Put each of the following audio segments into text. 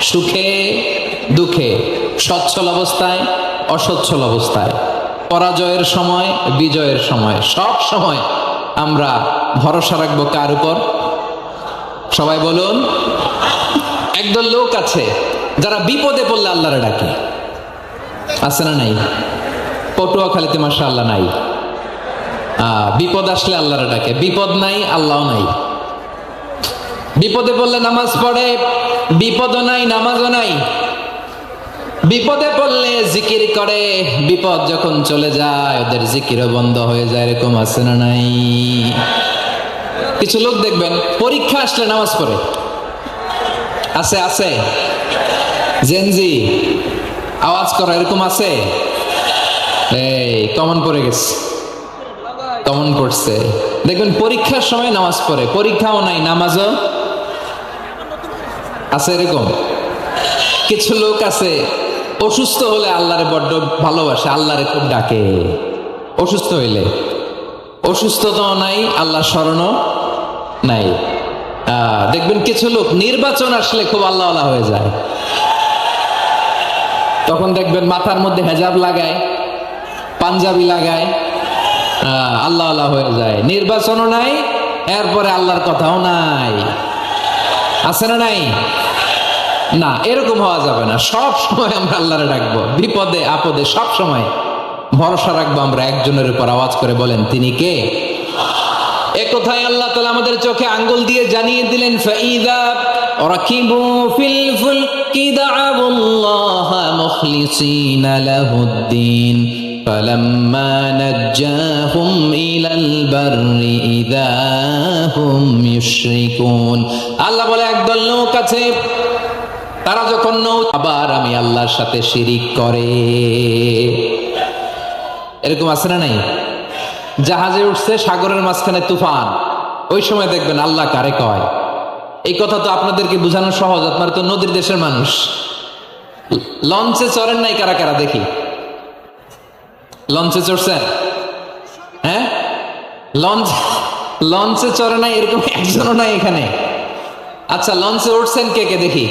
সুখে দুঃখে, সচ্ছল অবস্থায় অসচ্ছল অবস্থায়, পরাজয়ের সময় বিজয়ের সময়, সব সময় আমরা ভরসা রাখবো কার উপর? সবাই বলুন। একদল লোক আছে যারা বিপদে পড়লে আল্লাহরে ডাকে, আছে না নাই? পটুয়াখালীতে মাশাআল্লাহ নাই। বিপদ আসলে আল্লাহরে ডাকে, বিপদ নাই আল্লাহও নাই। বিপদে পড়লে নামাজ পড়ে, বিপদও নাই নামাজও নাই। বিপদে পড়লে জিকির করে, বিপদ যখন চলে যায় ওদের জিকিরও বন্ধ হয়ে যায়। এরকম আছে না নাই? কিছু লোক দেখবেন পরীক্ষা আসলে নামাজ পড়ে, আছে আছে। জেনজি আওয়াজ করা, এরকম আছে? এই কমন পড়ে গেছে, কমন পড়ছে। দেখবেন পরীক্ষার সময় নামাজ পড়ে, পরীক্ষাও নাই নামাজও আছে। এরকম কিছু লোক আছে অসুস্থ হলে আল্লাহরে বড্ড ভালোবাসে, আল্লাহরে খুব ডাকে। অসুস্থ হইলে অসুস্থতাও নাই, আল্লাহ স্মরণও নাই। দেখবেন কিছু লোক নির্বাচন আসলে খুব আল্লাহওয়ালা হয়ে যায়। তখন দেখবেন মাথার মধ্যে হেজাব লাগায়, পাঞ্জাবি লাগায়, আল্লাহওয়ালা হয়ে যায়। নির্বাচনও নাই, এরপরে আল্লাহর কথাও নাই। আছে না নাই? না, এরকম হওয়া যাবে না। সব সময় আমরা আল্লাহরে ডাকবো, বিপদে আপদে সব সময় ভরসা রাখবো আমরা একজনের উপর। আওয়াজ করে বলেন, তিনি কে? এ কথায় আল্লাহ তাআলা আমাদের চোখে আঙ্গুল দিয়ে জানিয়ে দিলেন, ফাইযা রাকিবু ফিল ফুলকি দা'আবুল্লাহা মুখলিসিনা লাহুদ্দিন ফালাম্মা নাজ্জাহুম ইলাল বাররি ইযা হুম ইউশরিকুন। আল্লাহ বলে একদল লোক আছে, তারা যখন আবার আমি আল্লাহর সাথে শিরিক করে। এরকম আছে না নাই? জাহাজে উঠছে, সাগরের মাঝখানে তুফান, ওই সময় দেখবেন আল্লাহ কারে কয়। এই কথা তো আপনাদেরকে বোঝানো সহজ, আপনারা তো নদীর দেশের মানুষ। লঞ্চে চড়েন নাই কারা কারা? দেখি, লঞ্চে চড়ছেন? হ্যাঁ, লঞ্চে চড়ে নাই এরকম একজনও নাই এখানে। আচ্ছা, লঞ্চে উঠছেন কে কে? দেখি।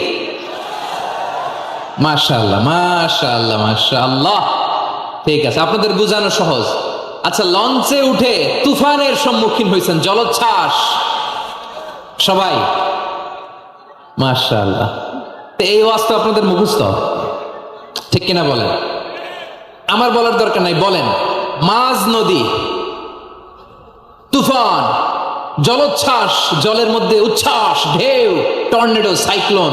মাশাআল্লাহ মাশাআল্লাহ মাশাআল্লাহ, ঠিক আছে, আপনাদের বোঝানো সহজ। আচ্ছা, লঞ্চে উঠে তুফানের সম্মুখীন হয়েছেন, জলোচ্ছ্বাস সবাই? মাশাআল্লাহ। এই ওয়াজ তো আপনাদের মুখস্থ, ঠিক কিনা বলেন? আমার বলার দরকার নাই, বলেন। মাঝ নদী, তুফান, জলোচ্ছ্বাস, জলের মধ্যে উচ্ছ্বাস, ঢেউ, টর্নেডো, সাইক্লোন,